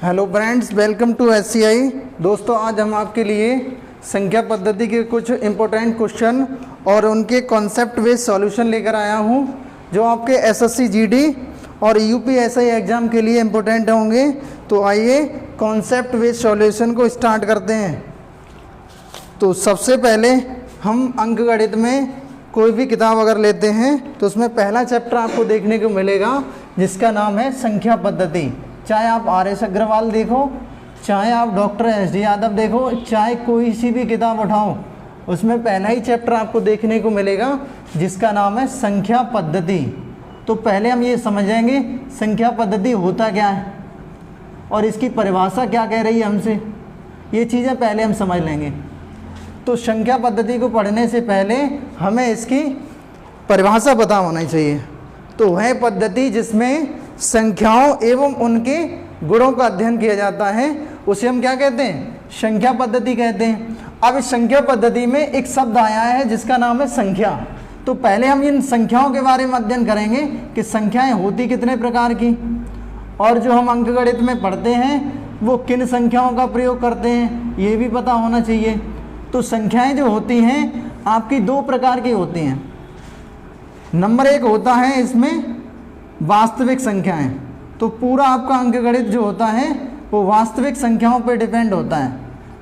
Hello friends, welcome to SCI। दोस्तों, आज हम आपके लिए संख्या पद्धति के कुछ इम्पोर्टेंट क्वेश्चन और उनके कॉन्सेप्ट बेस्ड सॉल्यूशन लेकर आया हूं, जो आपके SSC GD और UPSI एग्ज़ाम के लिए इम्पोर्टेंट होंगे। तो आइए कॉन्सेप्ट बेस्ड सॉल्यूशन को स्टार्ट करते हैं। तो सबसे पहले हम अंकगणित में कोई भी किताब अगर लेते हैं तो उसमें पहला चैप्टर आपको देखने को मिलेगा जिसका नाम है संख्या पद्धति। चाहे आप RS अग्रवाल देखो, चाहे आप डॉक्टर SD यादव देखो, चाहे कोई सी भी किताब उठाओ, उसमें पहला ही चैप्टर आपको देखने को मिलेगा जिसका नाम है संख्या पद्धति। तो पहले हम ये समझेंगे संख्या पद्धति होता क्या है और इसकी परिभाषा क्या कह रही है हमसे, ये चीज़ें पहले हम समझ लेंगे। तो संख्या पद्धति को पढ़ने से पहले हमें इसकी परिभाषा पता होना चाहिए। तो वह पद्धति जिसमें संख्याओं एवं उनके गुणों का अध्ययन किया जाता है उसे हम क्या कहते हैं? संख्या पद्धति कहते हैं। अब इस संख्या पद्धति में एक शब्द आया है जिसका नाम है संख्या। तो पहले हम इन संख्याओं के बारे में अध्ययन करेंगे कि संख्याएं होती कितने प्रकार की, और जो हम अंकगणित में पढ़ते हैं वो किन संख्याओं का प्रयोग करते हैं, ये भी पता होना चाहिए। तो संख्याएं जो होती हैं आपकी दो प्रकार की होती हैं। नंबर एक होता है इसमें वास्तविक संख्याएं। तो पूरा आपका अंकगणित जो होता है वो वास्तविक संख्याओं पर डिपेंड होता है।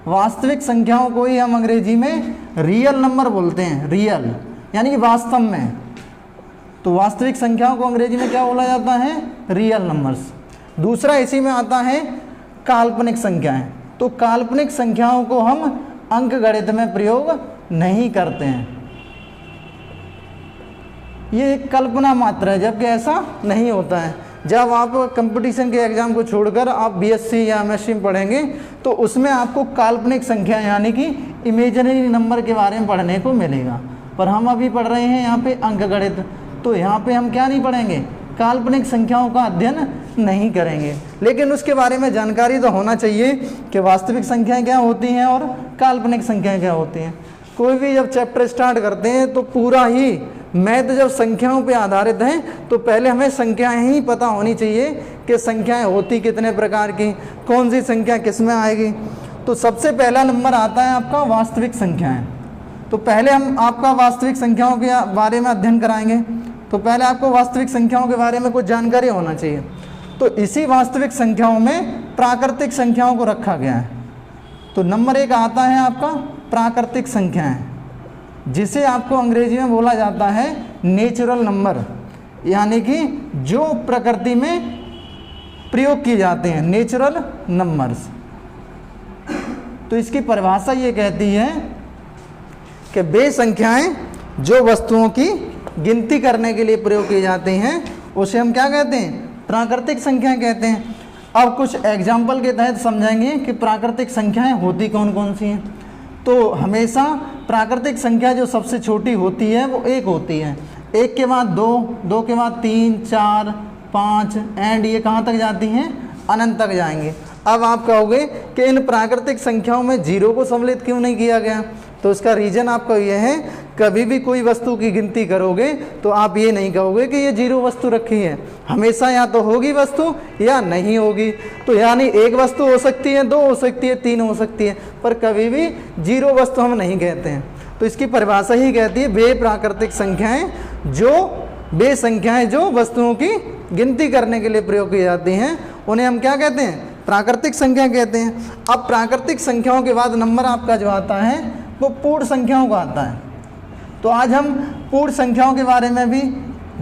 वास्तविक संख्याओं को ही हम अंग्रेजी में रियल नंबर बोलते हैं, रियल यानी कि वास्तव में। तो वास्तविक संख्याओं को अंग्रेजी में क्या बोला जाता है? Real numbers. दूसरा इसी में आता है काल्पनिक संख्याएं। तो काल्पनिक संख्याओं को हम अंकगणित में प्रयोग नहीं करते हैं, ये एक कल्पना मात्र है, जबकि ऐसा नहीं होता है। जब आप कंपटीशन के एग्ज़ाम को छोड़कर आप BSc या MSc में पढ़ेंगे तो उसमें आपको काल्पनिक संख्या यानी कि इमेजिनरी नंबर के बारे में पढ़ने को मिलेगा। पर हम अभी पढ़ रहे हैं यहाँ पे अंकगणित, तो यहाँ पे हम क्या नहीं पढ़ेंगे? काल्पनिक संख्याओं का अध्ययन नहीं करेंगे। लेकिन उसके बारे में जानकारी तो होना चाहिए कि वास्तविक संख्याएँ क्या होती हैं और काल्पनिक संख्याएँ क्या होती हैं। कोई भी जब चैप्टर स्टार्ट करते हैं तो पूरा ही मैथ जब संख्याओं पे आधारित है तो पहले हमें संख्याएं ही पता होनी चाहिए कि संख्याएं होती कितने प्रकार की, कौन सी संख्या किस में आएगी। तो सबसे पहला नंबर आता है आपका वास्तविक संख्याएं। तो पहले हम आपका वास्तविक संख्याओं के बारे में अध्ययन कराएंगे। तो पहले आपको वास्तविक संख्याओं के बारे में कुछ जानकारी होना चाहिए। तो इसी वास्तविक संख्याओं में प्राकृतिक संख्याओं को रखा गया है। तो नंबर एक आता है आपका प्राकृतिक संख्याएं, जिसे आपको अंग्रेजी में बोला जाता है नेचुरल नंबर, यानी कि जो प्रकृति में प्रयोग किए जाते हैं, नेचुरल नंबर्स। तो इसकी परिभाषा ये कहती है कि वे संख्याएं जो वस्तुओं की गिनती करने के लिए प्रयोग किए जाते हैं उसे हम क्या कहते हैं? प्राकृतिक संख्याएं कहते हैं। अब कुछ एग्जाम्पल के तहत समझेंगे कि प्राकृतिक संख्याएं होती कौन कौन सी हैं। तो हमेशा प्राकृतिक संख्या जो सबसे छोटी होती है वो एक होती है, एक के बाद दो, दो के बाद 3, 4, 5 एंड ये कहाँ तक जाती हैं? अनंत तक जाएंगे। अब आप कहोगे कि इन प्राकृतिक संख्याओं में जीरो को सम्मिलित क्यों नहीं किया गया? तो उसका रीज़न आपका ये है, कभी भी कोई वस्तु की गिनती करोगे तो आप ये नहीं कहोगे कि ये जीरो वस्तु रखी है, हमेशा या तो होगी वस्तु या नहीं होगी। तो यानी एक वस्तु हो सकती है, दो हो सकती है, तीन हो सकती है, पर कभी भी जीरो वस्तु हम नहीं कहते हैं। तो इसकी परिभाषा ही कहती है वे प्राकृतिक संख्याएं वे संख्याएं जो वस्तुओं की गिनती करने के लिए प्रयोग की जाती हैं उन्हें हम क्या कहते हैं? प्राकृतिक संख्या कहते हैं। अब प्राकृतिक संख्याओं के बाद नंबर आपका जो आता है वो पूर्ण संख्याओं का आता है। तो आज हम पूर्ण संख्याओं के बारे में भी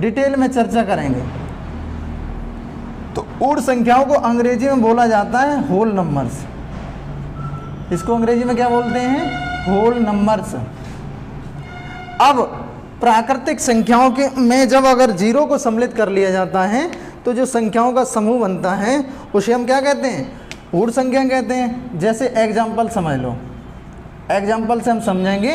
डिटेल में चर्चा करेंगे। तो पूर्ण संख्याओं को अंग्रेजी में बोला जाता है होल नंबर्स। इसको अंग्रेजी में क्या बोलते हैं? Whole numbers. अब प्राकृतिक संख्याओं के में जब अगर जीरो को सम्मिलित कर लिया जाता है तो जो संख्याओं का समूह बनता है उसे हम क्या कहते हैं? पूर्ण संख्या कहते हैं। जैसे एग्जाम्पल समझ लो, एग्जाम्पल से हम समझेंगे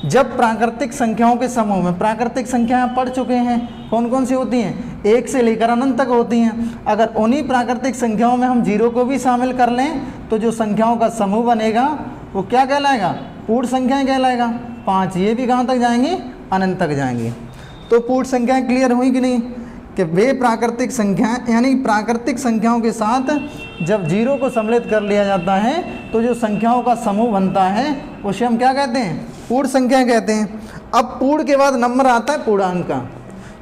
जब प्राकृतिक संख्याओं के समूह में, प्राकृतिक संख्याएं पढ़ चुके हैं कौन कौन सी होती हैं? एक से लेकर अनंत तक होती हैं। अगर उन्हीं प्राकृतिक संख्याओं में हम जीरो को भी शामिल कर लें तो जो संख्याओं का समूह बनेगा वो क्या कहलाएगा? पूर्ण संख्याएं कहलाएगा। 5 ये भी कहाँ तक जाएंगी? अनंत तक जाएंगी। तो पूर्ण संख्याएं क्लियर हुई कि नहीं? कि वे प्राकृतिक संख्याएं यानी प्राकृतिक संख्याओं के साथ जब जीरो को सम्मिलित कर लिया जाता है तो जो संख्याओं का समूह बनता है उसे हम क्या कहते हैं? पूर्ण संख्या कहते हैं। अब पूर्ण के बाद नंबर आता है पूर्णांक का।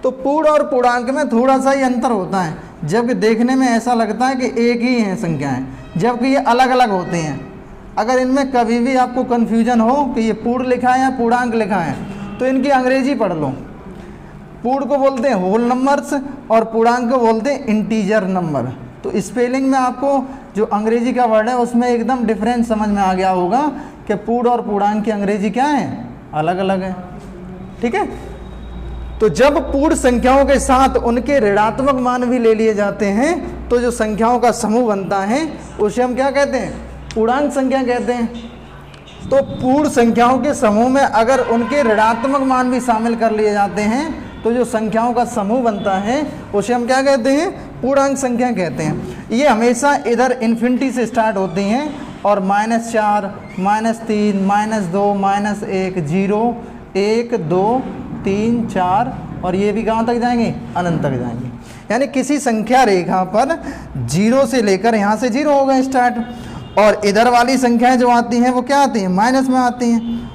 तो पूर्ण और पूर्णांक में थोड़ा सा ही अंतर होता है, जबकि देखने में ऐसा लगता है कि एक ही हैं संख्याएं, जबकि ये अलग अलग होते हैं। अगर इनमें कभी भी आपको कन्फ्यूजन हो कि ये पूर्ण लिखा है या पूर्णांक लिखा है तो इनकी अंग्रेजी पढ़ लो। पूर्ण को बोलते हैं होल नंबर्स और पूर्णांक को बोलते हैं इंटीजर नंबर। तो स्पेलिंग में आपको जो अंग्रेजी का वर्ड है उसमें एकदम डिफरेंस समझ में आ गया होगा कि पूर्ण और पूर्णांक की अंग्रेजी क्या है? अलग अलग है। ठीक है। तो जब पूर्ण संख्याओं के साथ उनके ऋणात्मक मान भी ले लिए जाते हैं तो जो संख्याओं का समूह बनता है उसे हम क्या कहते हैं? पूर्णांक संख्या कहते हैं। तो पूर्ण संख्याओं के समूह में अगर उनके ऋणात्मक मान भी शामिल कर लिए जाते हैं तो जो संख्याओं का समूह बनता है उसे हम क्या कहते हैं? पूर्णांक संख्या कहते हैं। ये हमेशा इधर इन्फिनिटी से स्टार्ट होती हैं और -4, -3, -2, -1, 0, 1, 2, 3, 4 और ये भी कहाँ तक जाएंगे? अनंत तक जाएंगे। यानी किसी संख्या रेखा पर 0 से लेकर यहाँ से 0 हो गए स्टार्ट, और इधर वाली संख्याएं जो आती हैं वो क्या आती हैं? माइनस में आती हैं।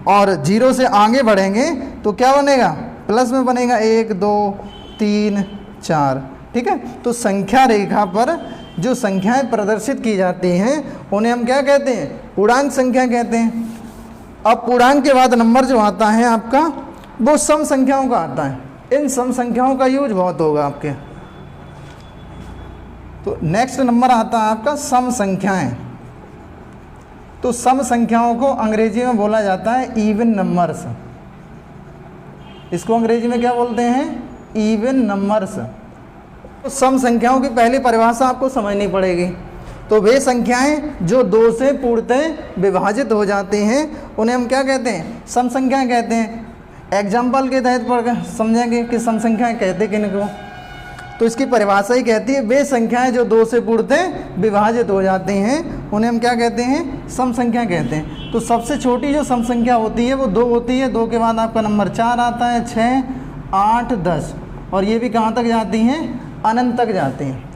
और 0 से आगे बढ़ेंगे तो क्या बनेगा? प्लस में बनेगा, 1, 2, 3, 4। ठीक है। तो संख्या रेखा पर जो संख्याएं प्रदर्शित की जाती हैं उन्हें हम क्या कहते हैं? पूर्णांक संख्या कहते हैं। अब पूर्णांक के बाद नंबर जो आता है आपका वो सम संख्याओं का आता है। इन सम संख्याओं का यूज बहुत होगा आपके। तो नेक्स्ट नंबर आता है आपका सम संख्याएं। तो सम संख्याओं को अंग्रेजी में बोला जाता है इवन नंबर्स। इसको अंग्रेजी में क्या बोलते हैं? Even numbers. तो सम संख्याओं की पहली परिभाषा आपको समझनी पड़ेगी। तो वे संख्याएं जो 2 से पूर्णतः विभाजित हो जाती हैं उन्हें हम क्या कहते हैं? सम संख्याएं कहते हैं। एग्जाम्पल के तहत पढ़कर समझेंगे कि सम संख्याएं कहते किनको। तो इसकी परिभाषा ही कहती है वे संख्याएं जो 2 से पूर्णतः विभाजित हो जाती हैं उन्हें हम क्या कहते हैं? सम संख्या कहते हैं। तो सबसे छोटी जो सम संख्या होती है वो 2 होती है। 2 के बाद आपका नंबर 4 आता है, 6, 8, 10 और ये भी कहाँ तक जाती हैं? अनंत तक जाती हैं।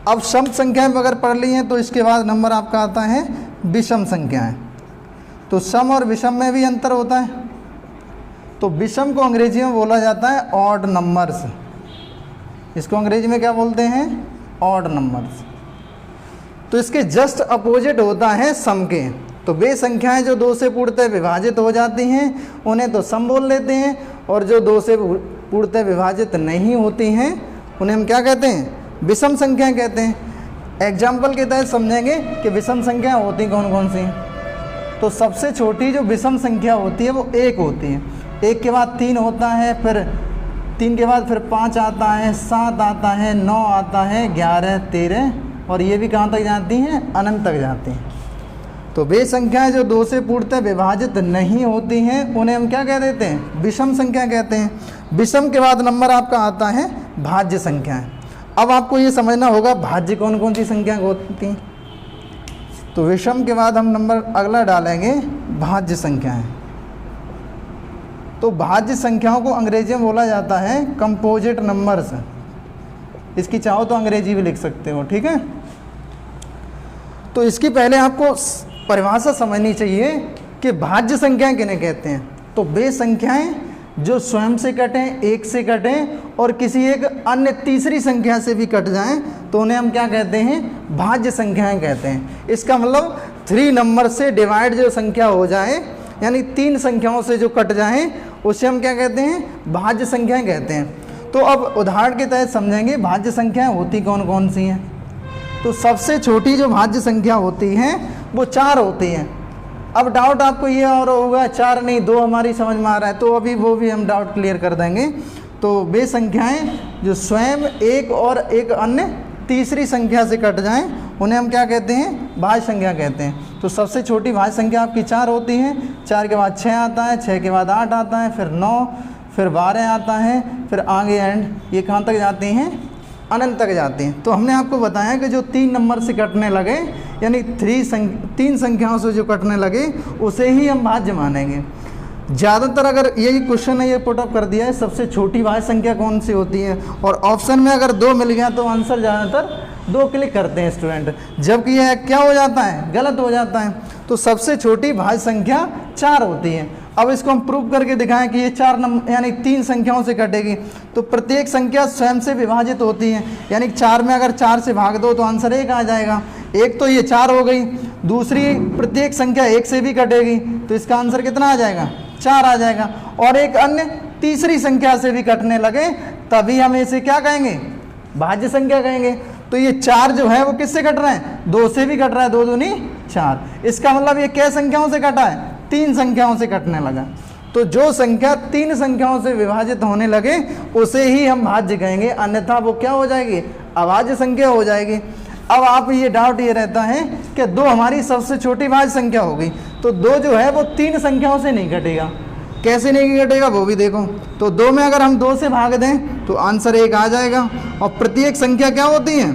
अब सम संख्याएं अगर पढ़ ली हैं तो इसके बाद नंबर आपका आता है विषम संख्याएं। तो सम और विषम में भी अंतर होता है। तो विषम को अंग्रेजी में बोला जाता है ऑड नंबर्स। इसको अंग्रेजी में क्या बोलते हैं? Odd numbers. तो इसके जस्ट अपोजिट होता है सम के। तो वे संख्याएं जो 2 से पूर्णतः विभाजित हो जाती हैं उन्हें तो सम बोल लेते हैं, और जो 2 से पूर्णतः विभाजित नहीं होती हैं उन्हें हम क्या कहते हैं? विषम संख्याएं कहते हैं। एग्जाम्पल के तहत समझेंगे कि विषम संख्या होती कौन कौन सी हैं। तो सबसे छोटी जो विषम संख्या होती है वो 1 होती है। 1 के बाद 3 होता है, फिर 3 के बाद फिर 5 आता है, 7 आता है, 9 आता है, 11, 13 और ये भी कहाँ तक जाती हैं? अनंत तक जाती हैं। तो वे संख्याएं जो 2 से पूर्णतः विभाजित नहीं होती हैं उन्हें हम क्या कह देते हैं? विषम संख्या कहते हैं। विषम के बाद नंबर आपका आता है भाज्य संख्याएं। अब आपको ये समझना होगा भाज्य कौन कौन सी संख्या होती हैं। तो विषम के बाद हम नंबर अगला डालेंगे भाज्य संख्याएं। तो भाज्य संख्याओं को अंग्रेजी में बोला जाता है कंपोजिट नंबर्स। इसकी चाहो तो अंग्रेजी भी लिख सकते हो। ठीक है। तो इसकी पहले आपको परिभाषा समझनी चाहिए कि भाज्य संख्याएं किन्हें कहते हैं। तो वे संख्याएं जो स्वयं से कटें, 1 से कटें और किसी एक अन्य तीसरी संख्या से भी कट जाएं तो उन्हें हम क्या कहते हैं? भाज्य संख्याएं कहते हैं। इसका मतलब 3 नंबर से डिवाइड जो संख्या हो जाए, यानी 3 संख्याओं से जो कट जाएं उसे हम क्या कहते हैं? भाज्य संख्याएं कहते हैं। तो अब उदाहरण के तहत समझेंगे भाज्य संख्याएं होती कौन कौन सी हैं। तो सबसे छोटी जो भाज्य संख्या होती हैं वो 4 होती हैं। अब डाउट आपको ये और होगा 4 नहीं 2 हमारी समझ में आ रहा है, तो अभी वो भी हम डाउट क्लियर कर देंगे। तो वे संख्याएं जो स्वयं 1 और एक अन्य तीसरी संख्या से कट जाएं उन्हें हम क्या कहते हैं? भाज्य संख्या कहते हैं। तो सबसे छोटी भाज्य संख्या आपकी 4 होती है। 4 के बाद 6 आता है, 6 के बाद 8 आता है, फिर 9, फिर 12 आता है, फिर आगे एंड ये कहाँ तक जाती हैं? अनंत तक जाती हैं। तो हमने आपको बताया कि जो 3 नंबर से कटने लगे, यानी 3 संख्याओं से जो कटने लगे उसे ही हम भाज्य मानेंगे। ज़्यादातर अगर यही क्वेश्चन है, ये पुटअप कर दिया है, सबसे छोटी भाज्य संख्या कौन सी होती है, और ऑप्शन में अगर 2 मिल गया तो आंसर ज़्यादातर 2 क्लिक करते हैं स्टूडेंट, जबकि यह क्या हो जाता है, गलत हो जाता है। तो सबसे छोटी भाज्य संख्या 4 होती है। अब इसको हम प्रूव करके दिखाएं कि ये 4 नंबर यानी 3 संख्याओं से कटेगी, तो प्रत्येक संख्या स्वयं से विभाजित होती है, यानी 4 में अगर 4 से भाग दो तो आंसर 1 आ जाएगा। एक तो ये 4 हो गई, दूसरी प्रत्येक संख्या 1 से भी कटेगी, तो इसका आंसर कितना आ जाएगा, 4 आ जाएगा। और एक अन्य तीसरी संख्या से भी कटने लगे तभी हम इसे क्या कहेंगे, भाज्य संख्या कहेंगे। तो ये 4 जो है वो किससे कट रहा है, 2 से भी कट रहा है, 2 दूनी 4। इसका मतलब ये क्या संख्याओं से कटा है, 3 संख्याओं से कटने लगा। तो जो संख्या 3 संख्याओं से विभाजित होने लगे उसे ही हम भाज्य कहेंगे, अन्यथा वो क्या हो जाएगी, अभाज्य संख्या हो जाएगी। अब आप ये डाउट ये रहता है कि 2 हमारी सबसे छोटी भाज्य संख्या होगी, तो 2 जो है वो 3 संख्याओं से नहीं कटेगा। कैसे नहीं कटेगा वो भी देखो। तो 2 में अगर हम 2 से भाग दें तो आंसर 1 आ जाएगा, और प्रत्येक संख्या क्या होती है,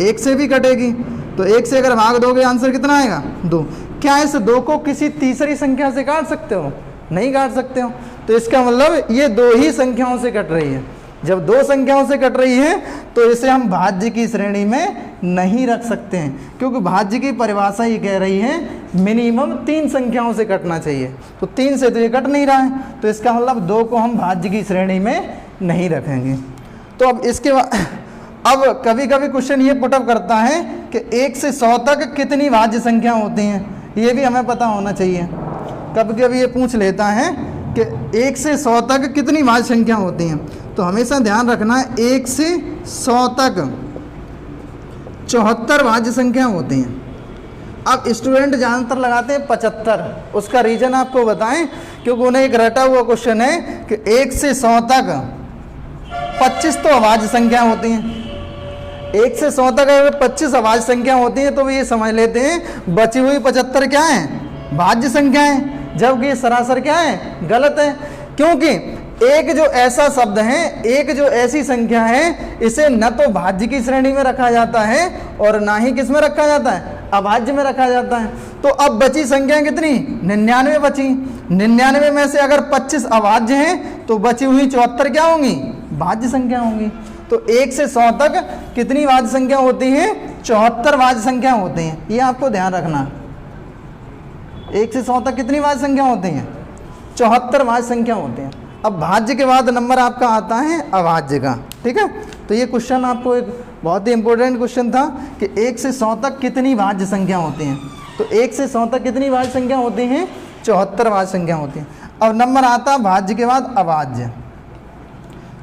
1 से भी कटेगी, तो 1 से अगर भाग दोगे आंसर कितना आएगा, 2। क्या इस 2 को किसी तीसरी संख्या से काट सकते हो, नहीं काट सकते हो। तो इसका मतलब ये 2 ही संख्याओं से कट रही है। जब 2 संख्याओं से कट रही है तो इसे हम भाज्य की श्रेणी में नहीं रख सकते हैं, क्योंकि भाज्य की परिभाषा ये कह रही है मिनिमम 3 संख्याओं से कटना चाहिए, तो 3 से तो ये कट नहीं रहा है, तो इसका मतलब 2 को हम भाज्य की श्रेणी में नहीं रखेंगे। तो अब इसके बाद अब कभी कभी क्वेश्चन ये पुटअप करता है कि 1 से 100 तक कितनी भाज्य संख्या होती हैं, ये भी हमें पता होना चाहिए। कभी कभी ये पूछ लेता है कि 1 से 100 तक कितनी भाज्य संख्या होती हैं, तो हमेशा ध्यान रखना है 1 से 100 तक 74 भाज्य संख्या होती हैं। अब स्टूडेंट ज़्यादातर लगाते हैं 75, उसका रीज़न आपको बताएं, क्योंकि उन्हें एक रटा हुआ क्वेश्चन है कि 1 से 100 तक 25 तो अभाज्य संख्या होती हैं। 1 से 100 तक अगर 25 अभाज्य संख्या होती हैं तो वो ये समझ लेते हैं बची हुई 75 क्या है, भाज्य संख्या है, जबकि ये सरासर क्या है, गलत है। क्योंकि एक जो ऐसा शब्द है, एक जो ऐसी संख्या है, इसे न तो भाज्य की श्रेणी में रखा जाता है और ना ही किस में रखा जाता है, अभाज्य में रखा जाता है। तो अब बची संख्या कितनी, 99 बची। 99 में से अगर 25 अभाज्य हैं तो बची हुई 74 क्या होंगी, भाज्य संख्या होंगी। तो 1 से 100 तक कितनी भाज्य संख्या होती है, 74 भाज्य संख्या होती हैं, ये आपको ध्यान रखना। 1 से 100 तक कितनी भाज्य संख्या होती हैं, 74 भाज्य संख्या होती हैं। अब भाज्य के बाद नंबर आपका आता है अभाज्य का, ठीक है। तो ये क्वेश्चन आपको एक बहुत ही इंपॉर्टेंट क्वेश्चन था कि 1 से 100 तक कितनी भाज्य संख्या होती हैं। तो 1 से 100 तक कितनी भाज्य संख्या होती हैं, 74 भाज्य संख्या होती हैं। अब नंबर आता है भाज्य के बाद अभाज्य।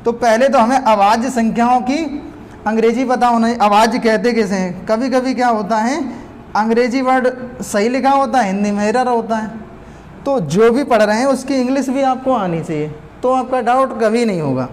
तो पहले तो हमें अभाज्य संख्याओं की अंग्रेजी पता होना चाहिए, अभाज्य कहते कैसे हैं। कभी कभी क्या होता है, अंग्रेजी वर्ड सही लिखा होता है, हिंदी में एरर होता है, तो जो भी पढ़ रहे हैं उसकी इंग्लिश भी आपको आनी चाहिए, तो आपका डाउट कभी नहीं होगा।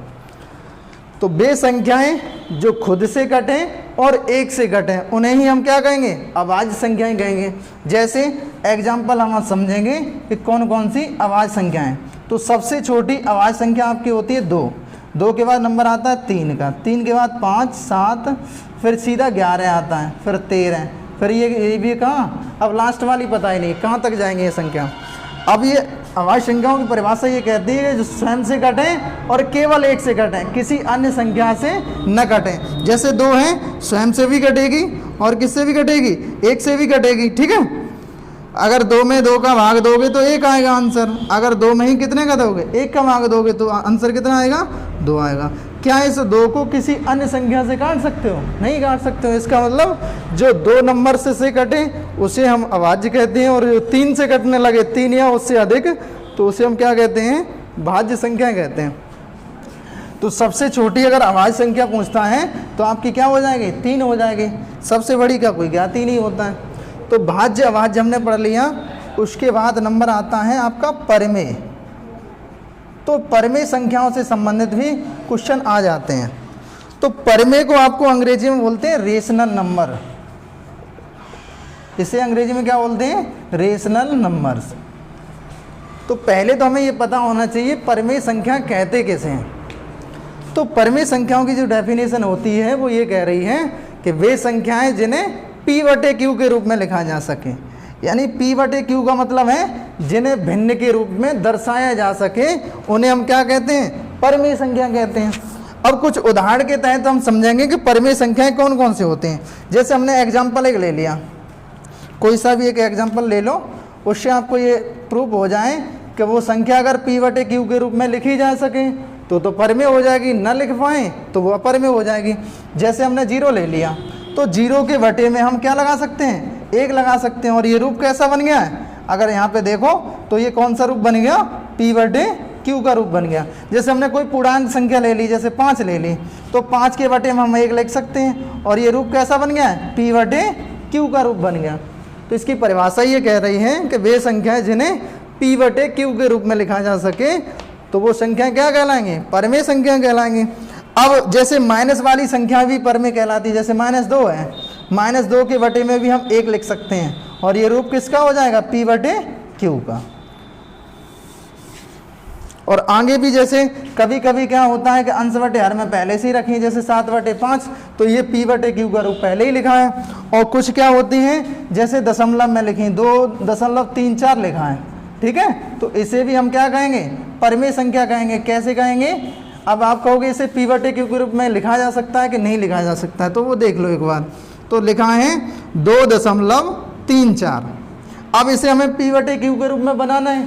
तो वे संख्याएं जो खुद से कटें और 1 से कटें उन्हें ही हम क्या कहेंगे, अभाज्य संख्याएं कहेंगे। जैसे एग्जाम्पल हम आज समझेंगे कि कौन कौन सी अभाज्य संख्याएं। तो सबसे छोटी अभाज्य संख्या आपकी होती है 2, 2 के बाद नंबर आता है 3 का, 3 के बाद 5, 7, फिर सीधा 11 आता है, फिर 13, फिर ये भी कहाँ, अब लास्ट वाली पता ही नहीं कहाँ तक जाएंगे ये संख्या। अब ये अभाज्य संख्याओं की परिभाषा ये कहती है कि जो स्वयं से कटें और केवल 1 से कटें, किसी अन्य संख्या से न कटें। जैसे 2 हैं, स्वयं से भी कटेगी और किससे भी कटेगी, 1 से भी कटेगी, ठीक है। अगर 2 में 2 का भाग दोगे तो 1 आएगा आंसर, अगर 2 में ही कितने का दोगे, 1 का भाग दोगे तो आंसर कितना आएगा, 2 आएगा। क्या इस 2 को किसी अन्य संख्या से काट सकते हो, नहीं काट सकते हो। इसका मतलब जो 2 नंबर से कटे उसे हम अभाज्य कहते हैं, और जो 3 से कटने लगे, 3 या उससे अधिक, तो उसे हम क्या कहते हैं, भाज्य संख्या कहते हैं। तो सबसे छोटी अगर अभाज्य संख्या पूछता है तो आपकी क्या हो जाएगी, 3 हो जाएगी। सबसे बड़ी का कोई ज्ञात ही नहीं होता है। तो भाज्य अभाज्य हमने पढ़ लिया। उसके बाद नंबर आता है आपका परिमेय। तो परिमेय संख्याओं से संबंधित भी क्वेश्चन आ जाते हैं। तो परिमेय को आपको अंग्रेजी में बोलते हैं रेशनल नंबर। इसे अंग्रेजी में क्या बोलते हैं, रेशनल नंबर्स। तो पहले तो हमें ये पता होना चाहिए परिमेय संख्या कहते कैसे हैं। तो परिमेय संख्याओं की जो डेफिनेशन होती है वो ये कह रही है कि वे संख्याएं जिन्हें P/Q के रूप में लिखा जा सके, यानी P बटे Q का मतलब है जिन्हें भिन्न के रूप में दर्शाया जा सके उन्हें हम क्या कहते हैं, परमेय संख्या कहते हैं। अब कुछ उदाहरण के तहत हम समझेंगे कि परमेय संख्याएं कौन कौन से होते हैं। जैसे हमने एग्जाम्पल एक ले लिया, कोई सा भी एक एग्जाम्पल ले लो, उससे आपको ये प्रूफ हो जाए कि वो संख्या अगर P बटे Q के रूप में लिखी जा सके तो परमेय हो जाएगी, न लिख पाएँ तो वो अपरमेय हो जाएगी। जैसे हमने 0 ले लिया तो 0 के बटे में हम क्या लगा सकते हैं, 1 लगा सकते हैं। और ये रूप कैसा बन गया है, अगर यहाँ पे देखो तो ये कौन सा रूप बन गया, P बटे Q का रूप बन गया। जैसे हमने कोई पूर्णांक संख्या ले ली, जैसे 5 ले ली, तो 5 के बटे में हम 1 लिख सकते हैं और ये रूप कैसा बन गया है, P बटे Q का रूप बन गया। तो इसकी परिभाषा ये कह रही है कि वे संख्याएं जिन्हें P बटे Q के रूप में लिखा जा सके तो वो संख्या क्या कहलाएंगे, परमेय संख्या कहलाएंगे। अब जैसे माइनस वाली संख्या भी परमेय कहलाती है, जैसे -2 है, -2 के बटे में भी हम 1 लिख सकते हैं और ये रूप किसका हो जाएगा, P बटे Q का। और आगे भी जैसे कभी कभी क्या होता है कि अंश बटे हर में पहले से ही रखी, जैसे 7/5, तो ये P बटे Q का रूप पहले ही लिखा है। और कुछ क्या होती हैं, जैसे दशमलव में लिखी 2.34 लिखा है, ठीक है, तो इसे भी हम क्या कहेंगे, परमेय संख्या कहेंगे। कैसे कहेंगे, अब आप कहोगे इसे P बटे Q के रूप में लिखा जा सकता है कि नहीं लिखा जा सकता है, तो वो देख लो एक बार। तो लिखा है 2.34। अब इसे हमें P बटे Q के रूप में बनाना है,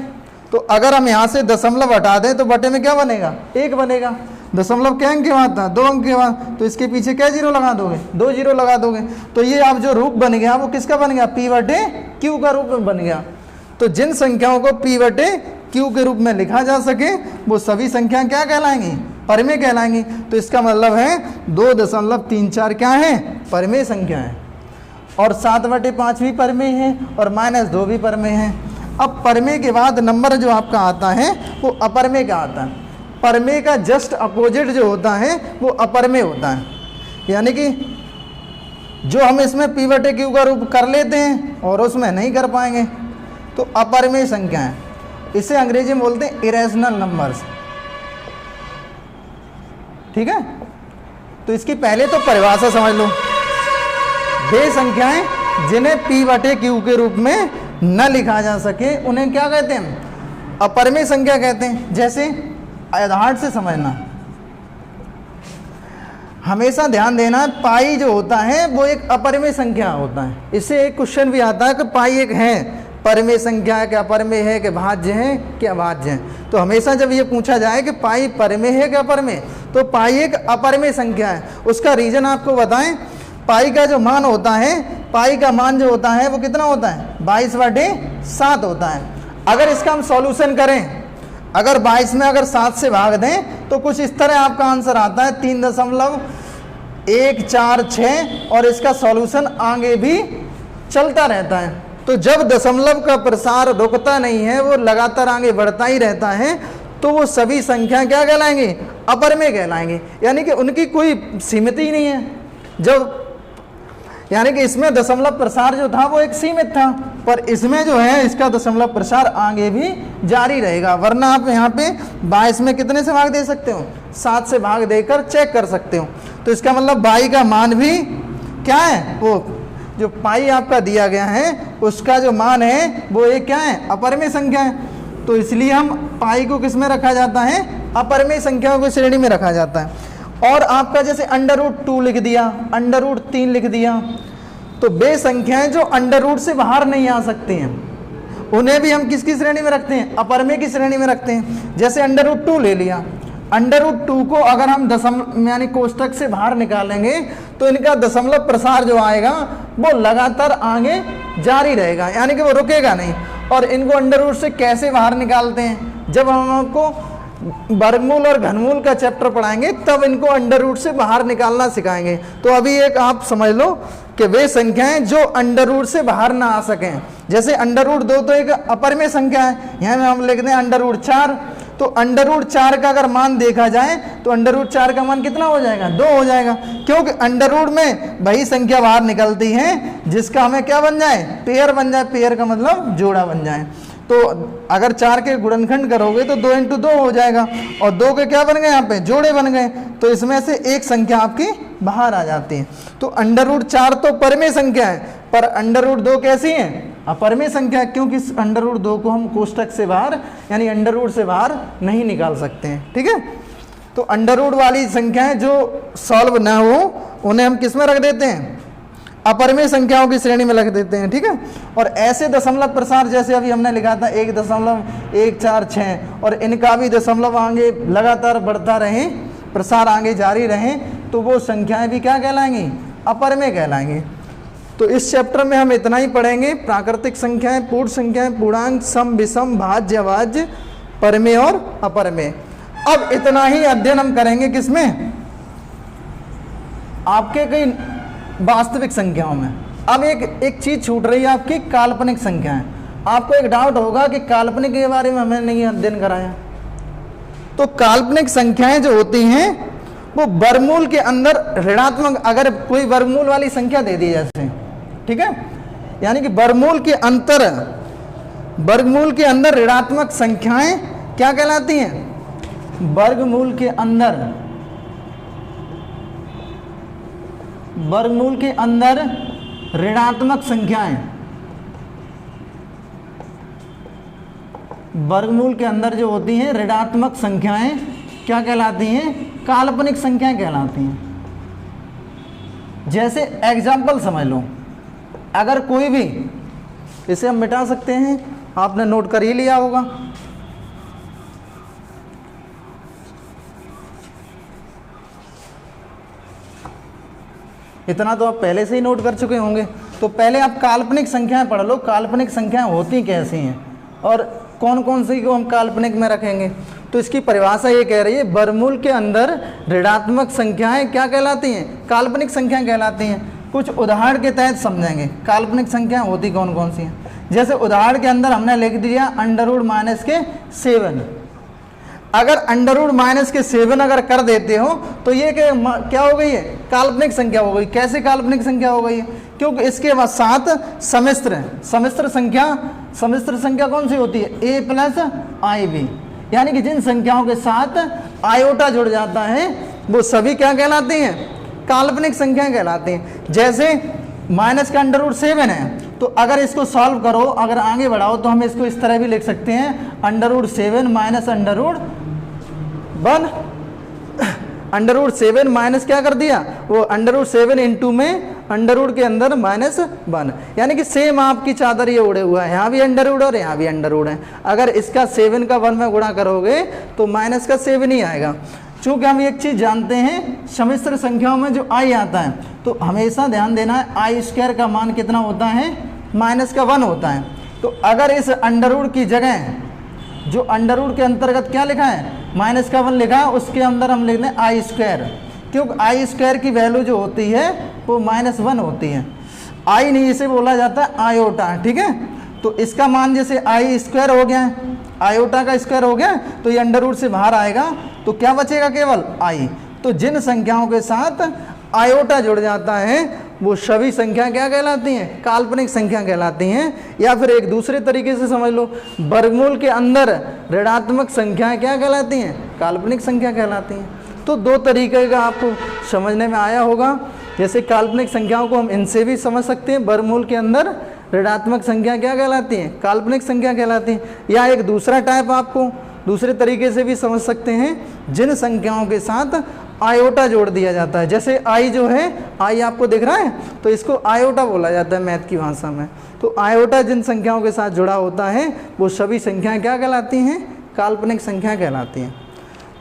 तो अगर हम यहाँ से दशमलव हटा दें तो बटे में क्या बनेगा, 1 बनेगा। दशमलव क्या अंक के बाद था, 2 अंक के बाद, तो इसके पीछे क्या 0 लगा दोगे, 2 0 लगा दोगे। तो ये अब जो रूप बन गया वो किसका बन गया, P बटे Q का रूप में बन गया। तो जिन संख्याओं को P बटे Q के रूप में लिखा जा सके वो सभी संख्याएं क्या कहलाएंगी, परमेय कहलाएंगी। तो इसका मतलब है 2.34 क्या है, परमेय संख्या है। और 7/5 भी परमेय है और -2 भी परमेय है। अब परमेय के बाद नंबर जो आपका आता है वो अपरमेय का आता है। परमेय का जस्ट अपोजिट जो होता है वो अपरमेय होता है। यानी कि जो हम इसमें P बटे Q का रूप कर लेते हैं और उसमें नहीं कर पाएंगे तो अपरमेय संख्या है। इसे अंग्रेजी में बोलते हैं इरेशनल नंबर्स, ठीक है। तो इसकी पहले तो परिभाषा समझ लो, वे संख्याएं जिन्हें P बटे Q के रूप में न लिखा जा सके उन्हें क्या कहते हैं, अपरमेय संख्या कहते हैं। जैसे उदाहरण से समझना, हमेशा ध्यान देना, पाई जो होता है वो एक अपरमेय संख्या होता है। इससे एक क्वेश्चन भी आता है कि पाई एक है परमेय संख्या है कि अपरमेय है कि भाज्य है कि अभाज्य है। तो हमेशा जब ये पूछा जाए कि पाई परमेय है कि अपरमेय, तो पाई एक अपरमेय संख्या है। उसका रीजन आपको बताएं, पाई का जो मान होता है, पाई का मान जो होता है वो कितना होता है, 22/7 होता है। अगर इसका हम सॉल्यूशन करें, अगर 22 में अगर 7 से भाग दें तो कुछ इस तरह आपका आंसर आता है 3.146 और इसका सॉल्यूशन आगे भी चलता रहता है। तो जब दशमलव का प्रसार रुकता नहीं है, वो लगातार आगे बढ़ता ही रहता है, तो वो सभी संख्या क्या कहलाएंगी, अपरमेय कहलाएंगी। यानी कि उनकी कोई सीमित ही नहीं है। जब यानी कि इसमें दशमलव प्रसार जो था वो एक सीमित था, पर इसमें जो है इसका दशमलव प्रसार आगे भी जारी रहेगा। वरना आप यहाँ पे 22 में कितने से भाग दे सकते हो, 7 से भाग देकर चेक कर सकते हो। तो इसका मतलब पाई का मान भी क्या है, वो जो पाई आपका दिया गया है उसका जो मान है वो एक क्या है, अपरमेय संख्या है। तो इसलिए हम पाई को किस में रखा जाता है, अपरमेय संख्याओं की श्रेणी में रखा जाता है। और आपका जैसे √2 लिख दिया, √3 लिख दिया, तो वे संख्याएं जो √ से बाहर नहीं आ सकती हैं उन्हें भी हम किसकी श्रेणी में रखते हैं, अपरमेय की श्रेणी में रखते हैं। जैसे √2 ले लिया, √2 को अगर हम दशमलव यानी कोष्टक से बाहर निकालेंगे तो इनका दशमलव प्रसार जो आएगा वो लगातार आगे जारी रहेगा, यानी कि वो रुकेगा नहीं। और इनको √ से कैसे बाहर निकालते हैं, जब हम आपको वर्गमूल और घनमूल का चैप्टर पढ़ाएंगे तब इनको √ से बाहर निकालना सिखाएंगे। तो अभी एक आप समझ लो कि वे संख्याएं जो √ से बाहर ना आ सकें, जैसे √2 तो एक अपरमेय संख्या है, यहाँ में हम लिख दें √4, तो √4 का अगर मान देखा जाए तो √4 का मान कितना हो जाएगा, 2 हो जाएगा, क्योंकि √ में वही संख्या बाहर निकलती है जिसका हमें क्या बन जाए, पेयर बन जाए। पेयर का मतलब जोड़ा बन जाए। तो अगर 4 के गुणनखंड करोगे तो 2 × 2 हो जाएगा और 2 के क्या बन गए, यहाँ पे जोड़े बन गए। तो इसमें से एक संख्या आपकी बाहर आ जाती है। तो √4 तो परमेय संख्या है, पर √2 कैसी है, अपरिमेय संख्या क्योंकि इस अंडर रूट 2 को हम कोष्टक से बाहर यानी अंडर रूट से बाहर नहीं निकाल सकते हैं, ठीक है। तो अंडर रूट वाली संख्याएं जो सॉल्व ना हो उन्हें हम किस में रख देते हैं, अपरिमेय संख्याओं की श्रेणी में रख देते हैं, ठीक है। और ऐसे दशमलव प्रसार जैसे अभी हमने लिखा था 1.146 और इनका भी दशमलव आगे लगातार बढ़ता रहे, प्रसार आगे जारी रहे, तो वो संख्याएं भी क्या कहलाएंगी, अपरिमेय कहलाएंगी। तो इस चैप्टर में हम इतना ही पढ़ेंगे, प्राकृतिक संख्याएं, पूर्ण संख्याएं, पूर्णांक, सम, विषम, भाज्य, अभाज्य, परिमेय और अपरिमेय। अब इतना ही अध्ययन हम करेंगे किसमें, आपके कई वास्तविक संख्याओं में। अब एक चीज छूट रही है आपकी, काल्पनिक संख्याएं। आपको एक डाउट होगा कि काल्पनिक के बारे में हमें नहीं अध्ययन कराया। तो काल्पनिक संख्याएं जो होती हैं वो वर्गमूल के अंदर ऋणात्मक, अगर कोई वर्गमूल वाली संख्या दे दी जैसे, ठीक है, यानी कि वर्गमूल के अंदर ऋणात्मक संख्याएं क्या कहलाती हैं, वर्गमूल के अंदर ऋणात्मक संख्याएं, वर्गमूल के अंदर जो होती हैं ऋणात्मक संख्याएं क्या कहलाती हैं, काल्पनिक संख्याएं कहलाती हैं। जैसे एग्जाम्पल समझ लो, अगर कोई भी, इसे हम मिटा सकते हैं, आपने नोट कर ही लिया होगा, इतना तो आप पहले से ही नोट कर चुके होंगे। तो पहले आप काल्पनिक संख्याएं पढ़ लो, काल्पनिक संख्याएं होती कैसी हैं और कौन कौन सी को हम काल्पनिक में रखेंगे। तो इसकी परिभाषा ये कह रही है, वर्गमूल के अंदर ऋणात्मक संख्याएं क्या कहलाती हैं, काल्पनिक संख्याएं कहलाती हैं। कुछ उदाहरण के तहत समझेंगे काल्पनिक संख्याएं होती कौन कौन सी हैं। जैसे उदाहरण के अंदर हमने लिख दिया √-7। अगर √-7 अगर कर देते हो तो ये क्या हो गई है, काल्पनिक संख्या हो गई। कैसे काल्पनिक संख्या हो गई है, क्योंकि इसके बाद साथ सम्मिश्र है। सम्मिश्र संख्या कौन सी होती है, a+ib, यानी कि जिन संख्याओं के साथ आयोटा जुड़ जाता है वो सभी क्या कहलाती हैं, काल्पनिक संख्याएं कहलाती हैं। जैसे माइनस का √7 है, तो अगर इसको सॉल्व करो, अगर आगे बढ़ाओ तो हम इसको इस तरह भी लिख सकते हैं, √7 माइनस √7 माइनस क्या कर दिया, वो √7 इंटू में अंडर के अंदर -1, यानी कि सेम आपकी चादर ये उड़े हुआ है, यहाँ भी अंडर रूट और यहाँ भी अंडर रूट है। अगर इसका 7 का 1 में गुणा करोगे तो माइनस का 7 ही आएगा। चूँकि हम एक चीज़ जानते हैं, सम्मिश्र संख्याओं में जो i आता है तो हमेशा ध्यान देना है i² का मान कितना होता है, -1 होता है। तो अगर इस अंडर रूट की जगह जो अंडर रूट के अंतर्गत क्या लिखा है, -1 लिखा है, उसके अंदर हम लिख लें i², क्योंकि i² की वैल्यू जो होती है वो -1 होती है। i नहीं, इसे बोला जाता है आयोटा, ठीक है। तो इसका मान जैसे i² हो गया है, आयोटा का स्क्वायर हो गया, तो ये अंडर रूट से बाहर आएगा, तो क्या बचेगा, केवल i। तो जिन संख्याओं के साथ आयोटा जुड़ जाता है वो सभी संख्या क्या कहलाती हैं, काल्पनिक संख्या कहलाती हैं। या फिर एक दूसरे तरीके से समझ लो, वर्गमूल के अंदर ऋणात्मक संख्याएं क्या कहलाती हैं, काल्पनिक संख्या कहलाती हैं। तो दो तरीके का आपको समझने में आया होगा। जैसे काल्पनिक संख्याओं को हम इनसे भी समझ सकते हैं, वर्गमूल के अंदर ऋणात्मक संख्या क्या कहलाती हैं, काल्पनिक संख्या कहलाती हैं। या एक दूसरा टाइप आपको दूसरे तरीके से भी समझ सकते हैं, जिन संख्याओं के साथ आयोटा जोड़ दिया जाता है। जैसे i जो है, i आपको दिख रहा है, तो इसको आयोटा बोला जाता है मैथ की भाषा में। तो आयोटा जिन संख्याओं के साथ जुड़ा होता है वो सभी संख्याएं क्या कहलाती हैं, काल्पनिक संख्याएं कहलाती हैं।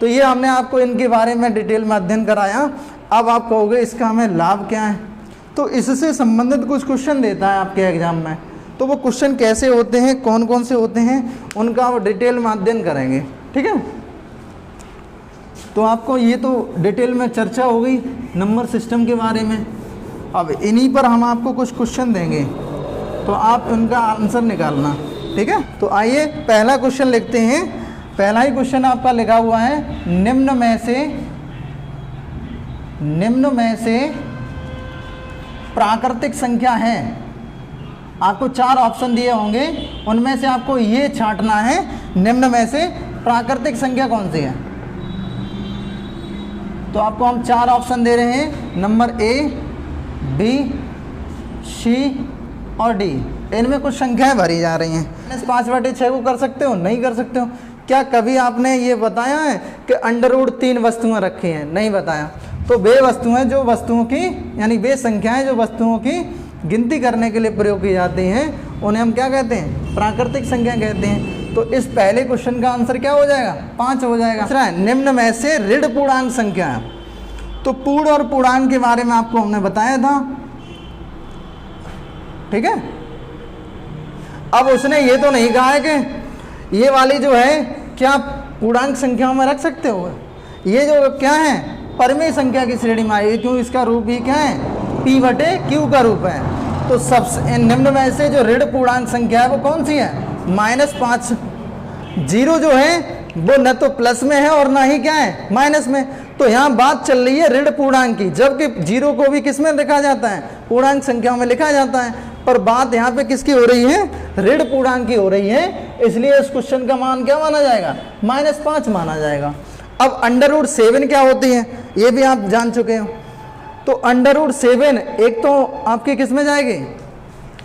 तो ये हमने आपको इनके बारे में डिटेल में अध्ययन कराया। अब आप कहोगे इसका हमें लाभ क्या है, तो इससे संबंधित कुछ क्वेश्चन देता है आपके एग्जाम में। तो वो क्वेश्चन कैसे होते हैं, कौन कौन से होते हैं, उनका वो डिटेल में अध्ययन करेंगे, ठीक है। तो आपको ये तो डिटेल में चर्चा हो गई नंबर सिस्टम के बारे में। अब इन्हीं पर हम आपको कुछ क्वेश्चन देंगे, तो आप उनका आंसर निकालना, ठीक है। तो आइए पहला क्वेश्चन लिखते हैं। पहला ही क्वेश्चन आपका लिखा हुआ है, निम्न में से प्राकृतिक संख्या है। आपको 4 ऑप्शन दिए होंगे, उनमें से आपको ये छांटना है, निम्न में से प्राकृतिक संख्या कौन सी है। तो आपको हम 4 ऑप्शन दे रहे हैं, नंबर A, B, C और डी, इनमें कुछ संख्याएं भरी जा रही हैं। 5/6 को कर सकते हो? नहीं कर सकते हो। क्या कभी आपने ये बताया है कि √3 वस्तुएं रखी हैं? नहीं बताया। तो वे वस्तुएं जो वस्तुओं की यानी वे संख्याएं जो वस्तुओं की गिनती करने के लिए प्रयोग की जाती हैं उन्हें हम क्या कहते हैं? प्राकृतिक संख्या कहते हैं। तो इस पहले क्वेश्चन का आंसर क्या हो जाएगा? 5 हो जाएगा। दूसरा है निम्न में से ऋण पूर्णांक संख्या है। तो पूर्ण और पूर्णांक के बारे में आपको हमने बताया था, ठीक है। अब उसने ये तो नहीं कहा है कि ये वाली जो है क्या पूर्णांक संख्याओं में रख सकते हो? ये जो क्या है परिमेय संख्या की श्रेणी में आएगी, क्यों इसका रूप ही क्या है? P/Q का रूप है। तो सबसे निम्न में से जो ऋण पूर्णांक संख्या है वो कौन सी है? -5। जीरो जो है वो न तो प्लस में है और ना ही क्या है माइनस में। तो यहाँ बात चल रही है ऋण पूर्णांक की, जबकि जीरो को भी किस में लिखा जाता है? पूर्णांक संख्याओं में लिखा जाता है। पर बात यहाँ पे किसकी हो रही है? ऋण पूर्णांक की हो रही है। इसलिए इस क्वेश्चन का मान क्या माना जाएगा? -5 माना जाएगा। अब √7 क्या होती है ये भी आप जान चुके हो। तो √7 एक तो आपकी किस में जाएगी?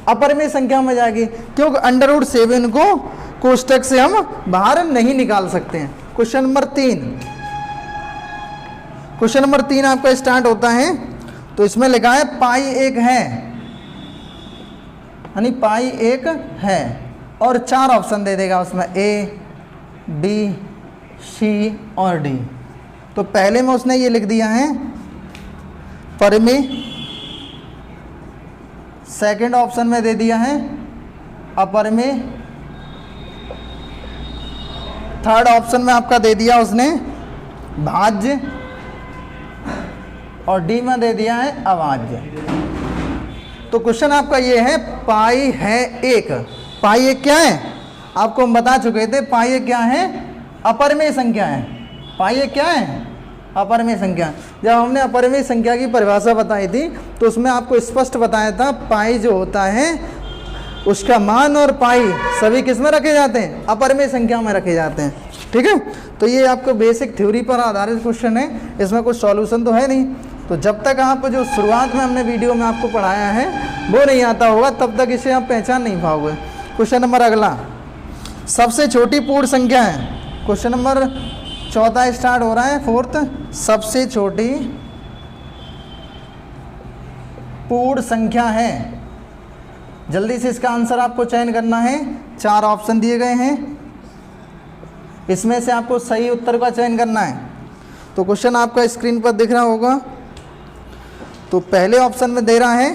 अपरिमेय संख्या में जाएगी, क्योंकि √7 को कोष्टक से हम बाहर नहीं निकाल सकते हैं। क्वेश्चन नंबर 3 आपका स्टार्ट होता है। तो इसमें लिखा है पाई 1 है, यानी पाई 1 है और 4 ऑप्शन दे देगा उसमें A, B, C और D। तो पहले में उसने ये लिख दिया है परिमेय, सेकंड ऑप्शन में दे दिया है अपरिमेय, थर्ड ऑप्शन में आपका दे दिया उसने भाज्य और डी में दे दिया है अभाज्य। तो क्वेश्चन आपका ये है पाई है 1। पाई 1 क्या है? आपको हम बता चुके थे पाई 1 क्या है? अपरिमेय संख्या है। पाई 1 क्या है? अपरिमेय संख्या। जब हमने अपरिमेय संख्या की परिभाषा बताई थी तो उसमें आपको स्पष्ट बताया था पाई जो होता है उसका मान और पाई सभी किस में रखे जाते हैं? अपरिमेय संख्या में रखे जाते हैं, ठीक है। तो ये आपको बेसिक थ्योरी पर आधारित क्वेश्चन है, इसमें कुछ सॉल्यूशन तो है नहीं। तो जब तक आप जो शुरुआत में हमने वीडियो में आपको पढ़ाया है वो नहीं आता होगा तब तक इसे आप पहचान नहीं पाओगे। क्वेश्चन नंबर अगला, सबसे छोटी पूर्ण संख्या है। क्वेश्चन नंबर 4 स्टार्ट हो रहा है, 4th। सबसे छोटी पूर्ण संख्या है। जल्दी से इसका आंसर आपको चयन करना है। 4 ऑप्शन दिए गए हैं, इसमें से आपको सही उत्तर का चयन करना है। तो क्वेश्चन आपका स्क्रीन पर दिख रहा होगा। तो पहले ऑप्शन में दे रहा है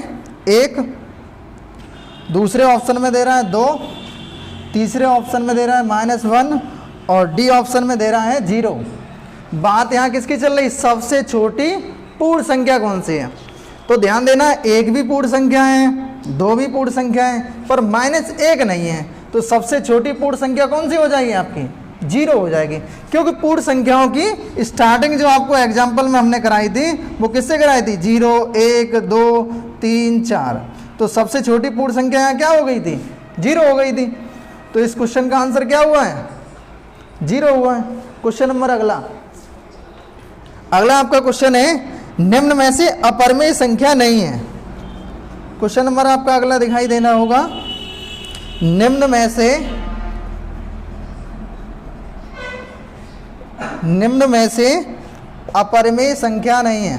1, दूसरे ऑप्शन में दे रहा है 2, तीसरे ऑप्शन में दे रहा है -1 और डी ऑप्शन में दे रहा है 0। बात यहाँ किसकी चल रही? सबसे छोटी पूर्ण संख्या कौन सी है? तो ध्यान देना 1 भी पूर्ण संख्या है, 2 भी पूर्ण संख्या है, पर -1 नहीं है। तो सबसे छोटी पूर्ण संख्या कौन सी हो जाएगी आपकी? 0 हो जाएगी, क्योंकि पूर्ण संख्याओं की स्टार्टिंग जो आपको एग्जाम्पल में हमने कराई थी वो किससे कराई थी? 0, 1, 2, 3, 4। तो सबसे छोटी पूर्ण संख्या यहाँ क्या हो गई थी? 0 हो गई थी। तो इस क्वेश्चन का आंसर क्या हुआ है? 0 हुआ है। क्वेश्चन नंबर अगला आपका क्वेश्चन है निम्न में से अपरिमेय संख्या नहीं है। क्वेश्चन नंबर आपका अगला दिखाई देना होगा, निम्न में से अपरिमेय संख्या नहीं है।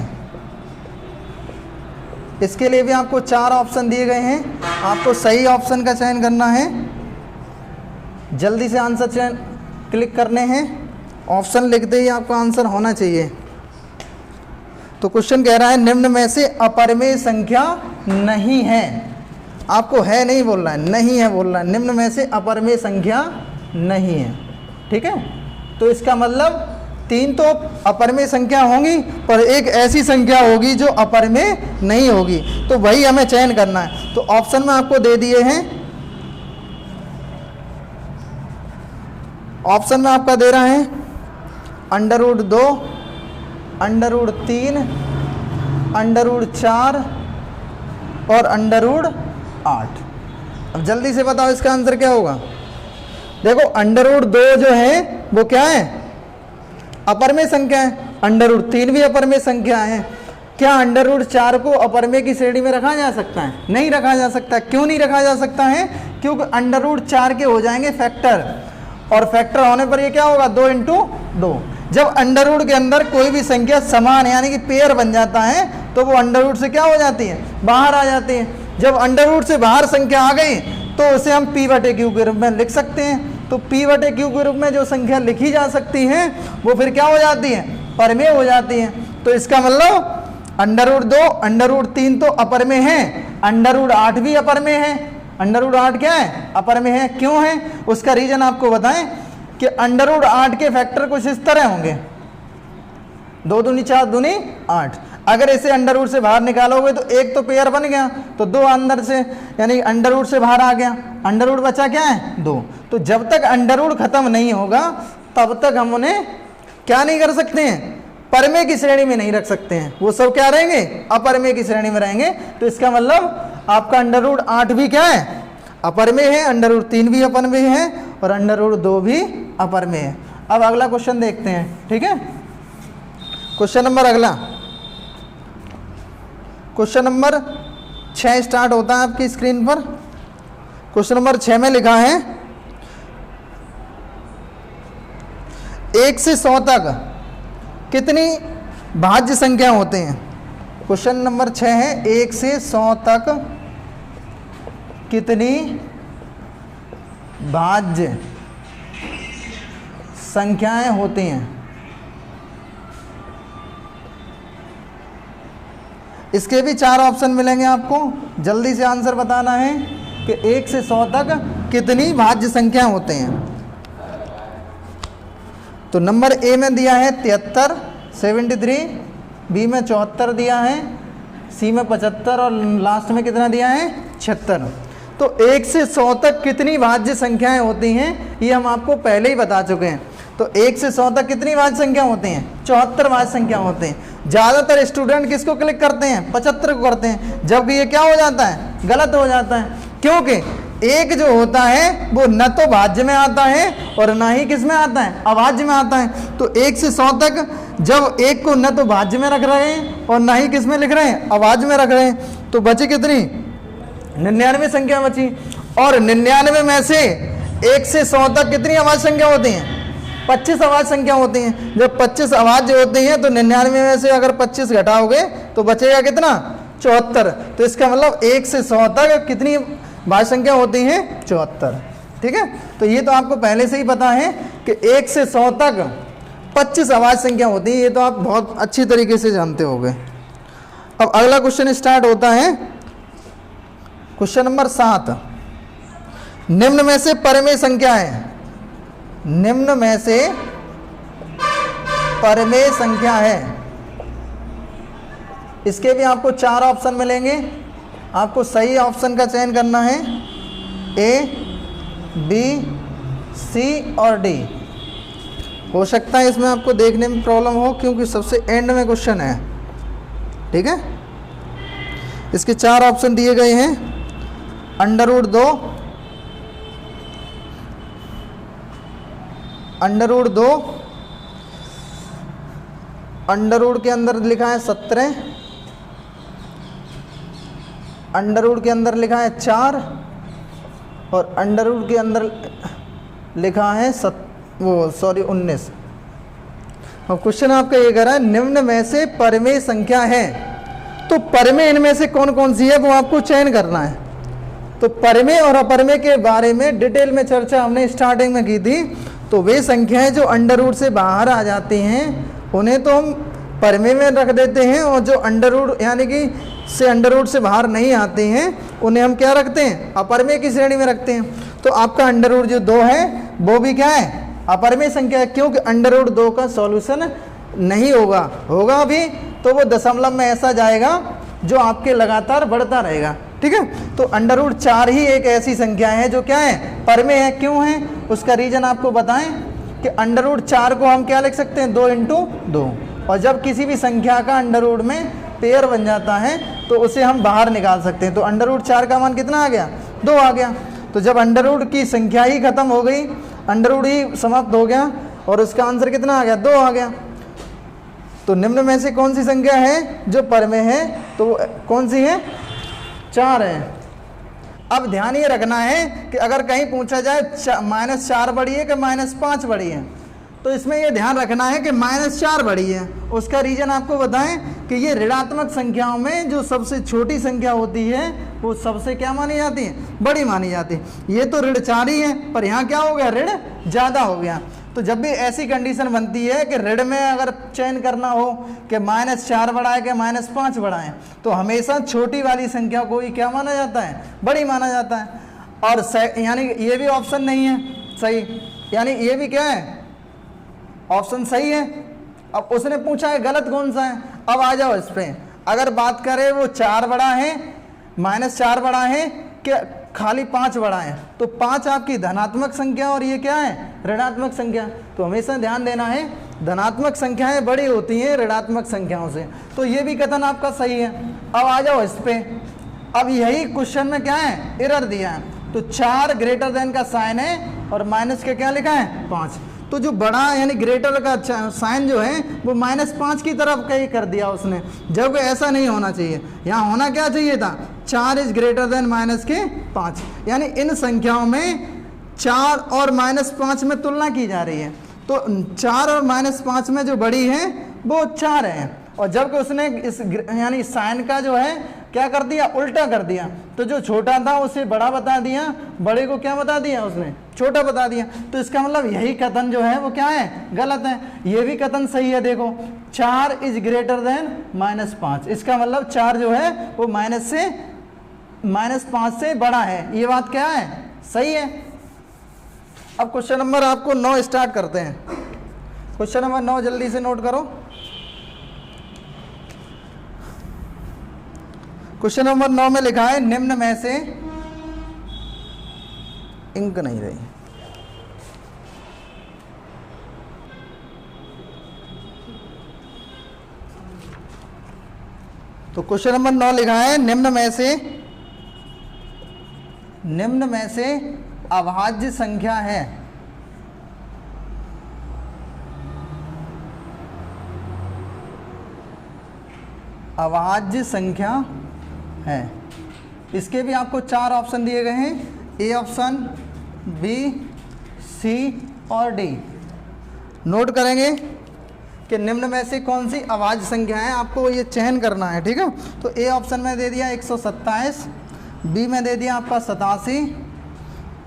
इसके लिए भी आपको 4 ऑप्शन दिए गए हैं, आपको सही ऑप्शन का चयन करना है। जल्दी से आंसर चयन क्लिक करने हैं, ऑप्शन लिखते ही आपका आंसर होना चाहिए। तो क्वेश्चन कह रहा है निम्न में से अपरिमेय संख्या नहीं है। आपको है नहीं बोल रहा है, नहीं है बोल रहा है। निम्न में से अपरिमेय संख्या नहीं है, ठीक है। तो इसका मतलब 3 तो अपरिमेय संख्या होंगी, पर एक ऐसी संख्या होगी जो अपरिमेय नहीं होगी। तो वही हमें चयन करना है। तो ऑप्शन में आपको दे दिए हैं, ऑप्शन में आपका दे रहा है √2, √3, √4 और √8। अब जल्दी से बताओ इसका आंसर क्या होगा? देखो √2 जो है वो क्या है? अपरिमेय संख्या है। √3 भी अपरिमेय संख्या है। क्या अंडर रूट 4 को अपरमेय की श्रेणी में रखा जा सकता है? नहीं रखा जा सकता। क्यों नहीं रखा जा सकता है? क्योंकि अंडर रूट 4 के हो जाएंगे फैक्टर, और फैक्टर होने पर ये क्या होगा 2 इंटू 2। जब अंडर रूट के अंदर कोई भी संख्या समान यानी कि पेयर बन जाता है तो वो अंडर रूट से क्या हो जाती है, बाहर आ जाती है। जब अंडर रूट से बाहर संख्या आ गई तो उसे हम p/q के रूप में लिख सकते हैं। तो p/q के रूप में जो संख्या लिखी जा सकती है वो फिर क्या हो जाती है, परमेय हो जाती है। तो इसका मतलब अंडर रूट 2 अंडर रूट 3 तो अपरमेय है, अंडर रूट 8 भी अपरमेय है। अंडर रूट 8 क्या है, अपरमेय है। क्यों है? उसका रीजन आपको बताएं कि अंडर रूट 8 के फैक्टर कुछ इस तरह होंगे, 2 दूनी 4 दूनी 8। अगर इसे अंडर रूट से बाहर निकालोगे तो एक तो पेयर बन गया, तो 2 अंदर से यानी अंडर रूट से बाहर आ गया, अंडर रूट बचा क्या है 2। तो जब तक अंडर रूट खत्म नहीं होगा तब तक हम उन्हें क्या नहीं कर सकते हैं, परमेय की श्रेणी में नहीं रख सकते हैं। वो सब क्या रहेंगे, अपरमेय की श्रेणी में रहेंगे। तो इसका मतलब आपका अंडर रूट 8 भी क्या है, अपरमेय है, अंडर रूट 3 भी अपरमेय है और अंडर रूट 2 भी अपरमेय है। अब अगला क्वेश्चन देखते हैं, ठीक है। क्वेश्चन नंबर अगला, क्वेश्चन नंबर 6 स्टार्ट होता है आपकी स्क्रीन पर। क्वेश्चन नंबर 6 में लिखा है 1 से 100 तक कितनी भाज्य संख्या होते हैं। क्वेश्चन नंबर 6 है 1 से 100 तक कितनी भाज्य संख्याएं होती हैं। इसके भी 4 ऑप्शन मिलेंगे आपको, जल्दी से आंसर बताना है कि 1 से 100 तक कितनी भाज्य संख्या होते हैं। तो नंबर ए में दिया है 73 73, बी में 74 दिया है, सी में 75 और लास्ट में कितना दिया है 76। तो 1 से 100 तक कितनी भाज्य संख्याएं होती हैं ये हम आपको पहले ही बता चुके हैं। तो 1 से 100 तक कितनी भाज्य संख्या होती हैं, 74 भाज्य संख्या होते हैं। ज़्यादातर स्टूडेंट किसको क्लिक करते हैं, 75 को करते हैं, जबकि ये क्या हो जाता है, गलत हो जाता है। क्योंकि एक जो होता है वो न तो भाज्य में आता है और ना ही किस में आता है, अभाज्य में आता है। तो 1 से 100 तक जब एक को न तो भाज्य में रख रहे हैं और ना ही किस में लिख रहे हैं, अभाज्य में रख रहे हैं, तो बची कितनी 99 संख्या बची। और 99 में से 1 से 100 तक कितनी अभाज्य संख्या होती हैं, 25 अभाज्य संख्या होती हैं। जब 25 अभाज्य होती हैं तो 99 में से अगर 25 घटाओगे तो बचेगा कितना 74। तो इसका मतलब 1 से 100 तक कितनी भाज्य संख्या होती हैं 74, ठीक है। तो ये तो आपको पहले से ही पता है कि 1 से 100 तक 25 अभाज्य संख्या होती है, ये तो आप बहुत अच्छी तरीके से जानते होंगे। अब अगला क्वेश्चन स्टार्ट होता है, क्वेश्चन नंबर 7। निम्न में से परमेय संख्या है, निम्न में से परमेय संख्या है। इसके भी आपको 4 ऑप्शन मिलेंगे, आपको सही ऑप्शन का चयन करना है, ए, बी, सी और डी। हो सकता है इसमें आपको देखने में प्रॉब्लम हो क्योंकि सबसे एंड में क्वेश्चन है, ठीक है। इसके 4 ऑप्शन दिए गए हैं, under root 2, under root 2, under root के अंदर लिखा है 17, अंडर रूट के अंदर लिखा है 4 और अंडर रूट के अंदर लिखा है 19। अब क्वेश्चन आपका ये कह रहा है निम्न में से परमेय संख्या है, तो परमेय इनमें से कौन कौन सी है वो आपको चयन करना है। तो परमेय और अपरमेय के बारे में डिटेल में चर्चा हमने स्टार्टिंग में की थी। तो वे संख्याएं जो अंडर रूट से बाहर आ जाती हैं उन्हें तो हम परमेय में रख देते हैं, और जो अंडर रूट यानी कि से अंडर रूट से बाहर नहीं आते हैं उन्हें हम क्या रखते हैं, अपरमेय की श्रेणी में रखते हैं। तो आपका अंडर रूट जो 2 है वो भी क्या है, अपरमेय संख्या है, क्योंकि अंडर रूट 2 का सॉल्यूशन नहीं होगा, होगा भी तो वो दशमलव में ऐसा जाएगा जो आपके लगातार बढ़ता रहेगा, ठीक है। तो अंडर रूट 4 ही एक ऐसी संख्या है जो क्या है, परमेय है। क्यों है, उसका रीजन आपको बताएं कि अंडर रूट 4 को हम क्या लिख सकते हैं, 2 इंटू 2। और जब किसी भी संख्या का अंडर रूट में पेयर बन जाता है तो उसे हम बाहर निकाल सकते हैं। तो अंडर रूट 4 का मान कितना आ गया, 2 आ गया। तो जब अंडर रूट की संख्या ही खत्म हो गई, अंडर रूट ही समाप्त हो गया और उसका आंसर कितना आ गया, 2 आ गया। तो निम्न में से कौन सी संख्या है जो परमेय है, तो कौन सी है, 4 है। अब ध्यान ये रखना है कि अगर कहीं पूछा जाए -4 बड़ी है कि -5 बड़ी है, तो इसमें ये ध्यान रखना है कि -4 बड़ी है। उसका रीजन आपको बताएं कि ये ऋणात्मक संख्याओं में जो सबसे छोटी संख्या होती है वो सबसे क्या मानी जाती है, बड़ी मानी जाती है। ये तो ऋण 4 ही है, पर यहाँ क्या हो गया, ऋण ज़्यादा हो गया। तो जब भी ऐसी कंडीशन बनती है कि ऋण में अगर चयन करना हो कि -4 बड़ा है कि -5 बड़ा है, तो हमेशा छोटी वाली संख्या को ही क्या माना जाता है, बड़ी माना जाता है। और यानी ये भी ऑप्शन नहीं है सही, यानी ये भी क्या है, ऑप्शन सही है। अब उसने पूछा है गलत कौन सा है। अब आ जाओ इस पे, अगर बात करें वो 4 बड़ा है, -4 बड़ा है कि खाली 5 बड़ा है, तो 5 आपकी धनात्मक संख्या और ये क्या है, ऋणात्मक संख्या। तो हमेशा ध्यान देना है, धनात्मक संख्याएं बड़ी होती हैं ऋणात्मक संख्याओं से। तो ये भी कथन आपका सही है। अब आ जाओ इस पे, अब यही क्वेश्चन में क्या है, एरर दिया है। तो 4 ग्रेटर देन का साइन है और माइनस के क्या लिखा है, 5। तो जो बड़ा यानी ग्रेटर का साइन जो है वो -5 की तरफ कहीं कर दिया उसने, जब ऐसा नहीं होना चाहिए। यहाँ होना क्या चाहिए था, 4 इज ग्रेटर देन -5। यानी इन संख्याओं में 4 और -5 में तुलना की जा रही है। तो 4 और -5 में जो बड़ी है वो 4 है, और जबकि उसने इस यानी साइन का जो है क्या कर दिया, उल्टा कर दिया। तो जो छोटा था उसे बड़ा बता दिया, बड़े को क्या बता दिया उसने, छोटा बता दिया। तो इसका मतलब यही कथन जो है वो क्या है, गलत है। ये भी कथन सही है। देखो 4 इज ग्रेटर देन -5, इसका मतलब 4 जो है वो -5 से बड़ा है। ये बात क्या है, सही है। अब क्वेश्चन नंबर आपको 9 स्टार्ट करते हैं। क्वेश्चन नंबर 9 जल्दी से नोट करो। क्वेश्चन नंबर 9 में लिखा है, निम्न में से, इंक नहीं रही, तो क्वेश्चन नंबर 9 लिखा है, निम्न में से अभाज्य संख्या है। अभाज्य संख्या है। इसके भी आपको 4 ऑप्शन दिए गए हैं, ए ऑप्शन, बी, सी और डी। नोट करेंगे कि निम्न में से कौन सी अभाज्य संख्या है, आपको ये चयन करना है, ठीक है। तो ए ऑप्शन में दे दिया 127, बी में दे दिया आपका 87,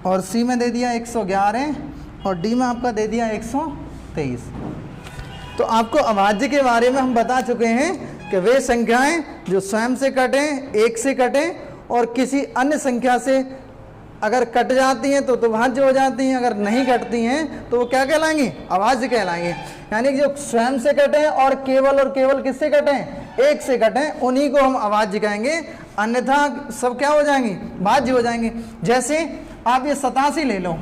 और सी में दे दिया 111, और डी में आपका दे दिया 123। तो आपको अभाज्य के बारे में हम बता चुके हैं कि वे संख्याएं जो स्वयं से कटें, 1 से कटें, और किसी अन्य संख्या से अगर कट जाती हैं तो भाज्य हो जाती हैं, अगर नहीं कटती हैं तो वो क्या कहलाएंगी, अभाज्य कहलाएंगे। यानी जो स्वयं से कटें और केवल किससे कटें, 1 से कटें, उन्हीं को हम अभाज्य कहेंगे। अन्यथा सब क्या हो जाएंगी, भाज्य हो जाएंगे। जैसे आप ये 87 ले लो,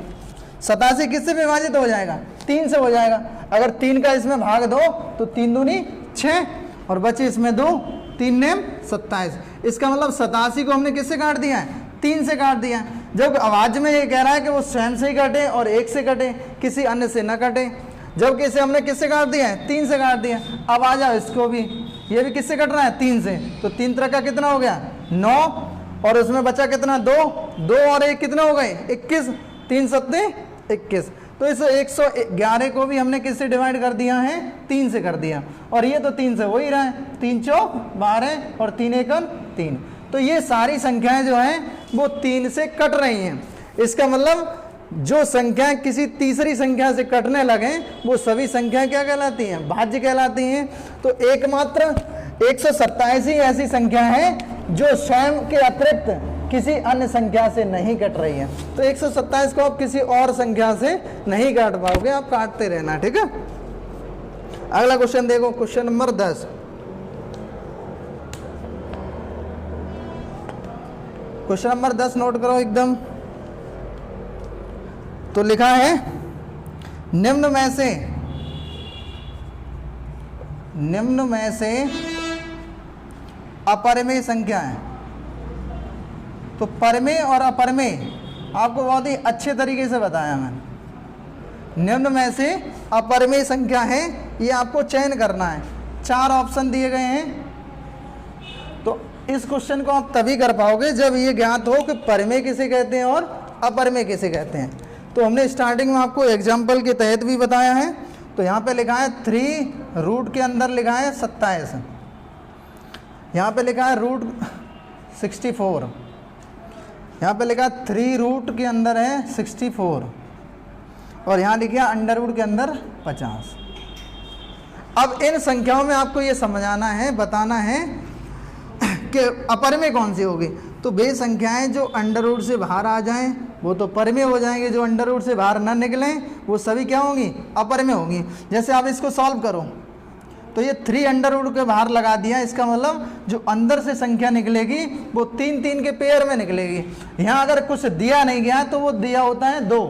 87 किससे विभाजित हो जाएगा, 3 से हो जाएगा। अगर 3 का इसमें भाग दो तो 3 दूनी 6, और बचे इसमें 2, 3 नेम 27। इसका मतलब 87 को हमने किससे काट दिया है, 3 से काट दिया। जब अभाज्य में ये कह रहा है कि वो स्वयं से ही कटे और 1 से कटे, किसी अन्य से न कटे, जबकि इसे हमने किससे काट दिया है, 3 से काट दिया। अब आ जाओ इसको भी, ये भी किससे कट रहा है, 3 से। तो 3 तरह का कितना हो गया, 9, और उसमें बचा कितना, 2 और 1 कितना हो गए, 21, 3 सत्ते 21। तो इस 111 को भी हमने किससे डिवाइड कर दिया है, 3 से कर दिया, और ये तो 3 से हो ही रहा है, 3 चौक 12 और 3 एकम 3। तो ये सारी संख्याएं जो हैं वो 3 से कट रही हैं। इसका मतलब जो संख्याएं किसी तीसरी संख्या से कटने लगे वो सभी संख्याएं क्या कहलाती हैं, भाज्य कहलाती हैं। तो एकमात्र 127 ही ऐसी संख्या है जो स्वयं के अतिरिक्त किसी अन्य संख्या से नहीं कट रही है। तो 127 को आप किसी और संख्या से नहीं काट पाओगे, आप काटते रहना, ठीक है। अगला क्वेश्चन देखो, question number 10। Question number 10 note करो एकदम। तो लिखा है, निम्न में से अपरिमेय संख्या है। तो परमेय और अपरमेय आपको बहुत ही अच्छे तरीके से बताया मैंने। निम्न में से अपरिमेय संख्या है, ये आपको चयन करना है। 4 ऑप्शन दिए गए हैं, तो इस क्वेश्चन को आप तभी कर पाओगे जब ये ज्ञात हो कि परिमेय किसे कहते हैं और अपरिमेय किसे कहते हैं। तो हमने स्टार्टिंग में आपको एग्जाम्पल के तहत भी बताया है। तो यहाँ पे लिखा है 3 रूट के अंदर लिखा है 27, यहाँ पे लिखा है रूट 64, यहाँ पे लिखा है 3 रूट के अंदर है 64 और यहाँ लिखा है अंडर रूट के अंदर 50। अब इन संख्याओं में आपको ये समझाना है, बताना है कि अपरिमेय कौन सी होगी। तो वे संख्याएं जो अंडर रूट से बाहर आ जाएं वो तो परिमेय हो जाएंगे, जो अंडर रूट से बाहर ना निकलें वो सभी क्या होंगी, अपरिमेय होंगी। जैसे आप इसको सॉल्व करो तो ये 3 अंडर रूट के बाहर लगा दिया, इसका मतलब जो अंदर से संख्या निकलेगी वो 3 के पेयर में निकलेगी। यहाँ अगर कुछ दिया नहीं गया तो वो दिया होता है 2,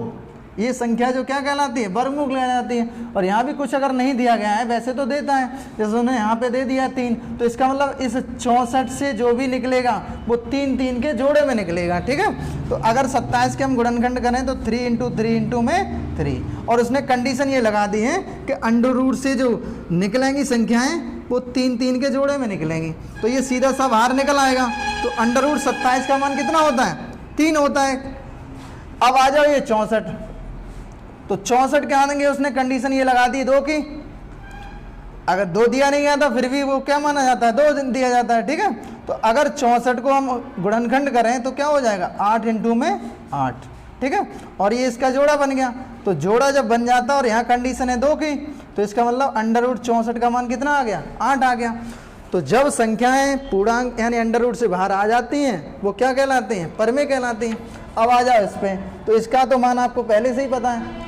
ये संख्या जो क्या कहलाती है, वर्गमूल कहलाती है। और यहाँ भी कुछ अगर नहीं दिया गया है, वैसे तो देता है, जैसे उन्होंने यहाँ पे दे दिया 3, तो इसका मतलब इस 64 से जो भी निकलेगा वो 3 के जोड़े में निकलेगा, ठीक है। तो अगर 27 के हम गुणनखंड करें तो 3 इंटू 3 इंटू में 3, और उसने कंडीशन ये लगा दी है कि अंडर रूट से जो निकलेंगी संख्याएँ वो 3 के जोड़े में निकलेंगी। तो ये सीधा सा बाहर निकल आएगा। तो अंडर रूट 27 का मान कितना होता है, 3 होता है। अब आ जाओ ये 64, तो 64 क्या देंगे, उसने कंडीशन ये लगा दी 2 की, अगर 2 दिया नहीं गया था फिर भी वो क्या माना जाता है, 2 दिया जाता है, ठीक है। तो अगर 64 को हम गुणनखंड करें तो क्या हो जाएगा, 8 इंटू में 8, ठीक है। और ये इसका जोड़ा बन गया। तो जोड़ा जब बन जाता है और यहाँ कंडीशन है 2 की, तो इसका मतलब अंडर रूट 64 का मान कितना आ गया, 8 आ गया। तो जब संख्याएं पूर्णांक यानी अंडर रूट से बाहर आ जाती हैं वो क्या कहलाती हैं, परिमेय कहलाती हैं। अब आ जाओ इस पे, तो इसका तो मान आपको पहले से ही पता है,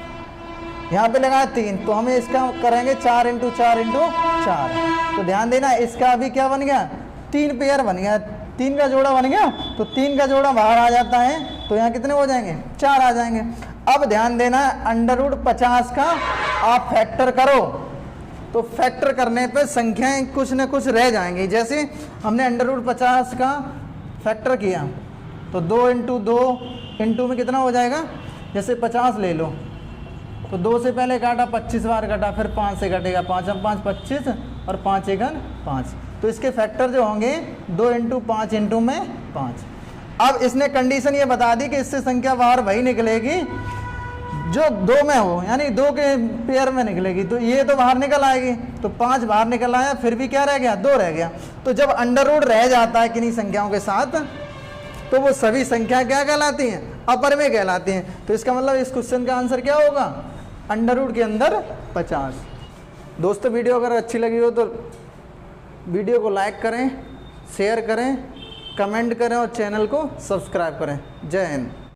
यहाँ पे लगा 3, तो हमें इसका करेंगे 4 इंटू 4 इंटू 4। तो ध्यान देना इसका अभी क्या बन गया, 3 पेयर बन गया, 3 का जोड़ा बन गया। तो 3 का जोड़ा बाहर आ जाता है तो यहाँ कितने हो जाएंगे, 4 आ जाएंगे। अब ध्यान देना अंडर रूट 50 का आप फैक्टर करो, तो फैक्टर करने पे संख्याएं कुछ न कुछ रह जाएंगी। जैसे हमने अंडर रूट 50 का फैक्टर किया तो 2 इंटू 2 इंटू में कितना हो जाएगा, जैसे 50 ले लो तो 2 से पहले काटा 25 बार काटा, फिर 5 से कटेगा 5, अब 5 25 और 5 एकन 5। तो इसके फैक्टर जो होंगे 2 इंटू 5 इंटू में 5। अब इसने कंडीशन ये बता दी कि इससे संख्या बाहर वही निकलेगी जो 2 में हो, यानी 2 के पेयर में निकलेगी। तो ये तो बाहर निकल आएगी, तो 5 बाहर निकल आया, फिर भी क्या रह गया, 2 रह गया। तो जब अंडर रूट रह जाता है किन्हीं संख्याओं के साथ तो वो सभी संख्या क्या कहलाती हैं, अपरिमेय कहलाती हैं। तो इसका मतलब इस क्वेश्चन का आंसर क्या होगा, अंडर रूट के अंदर 50। दोस्तों वीडियो अगर अच्छी लगी हो तो वीडियो को लाइक करें, शेयर करें, कमेंट करें और चैनल को सब्सक्राइब करें। जय हिंद।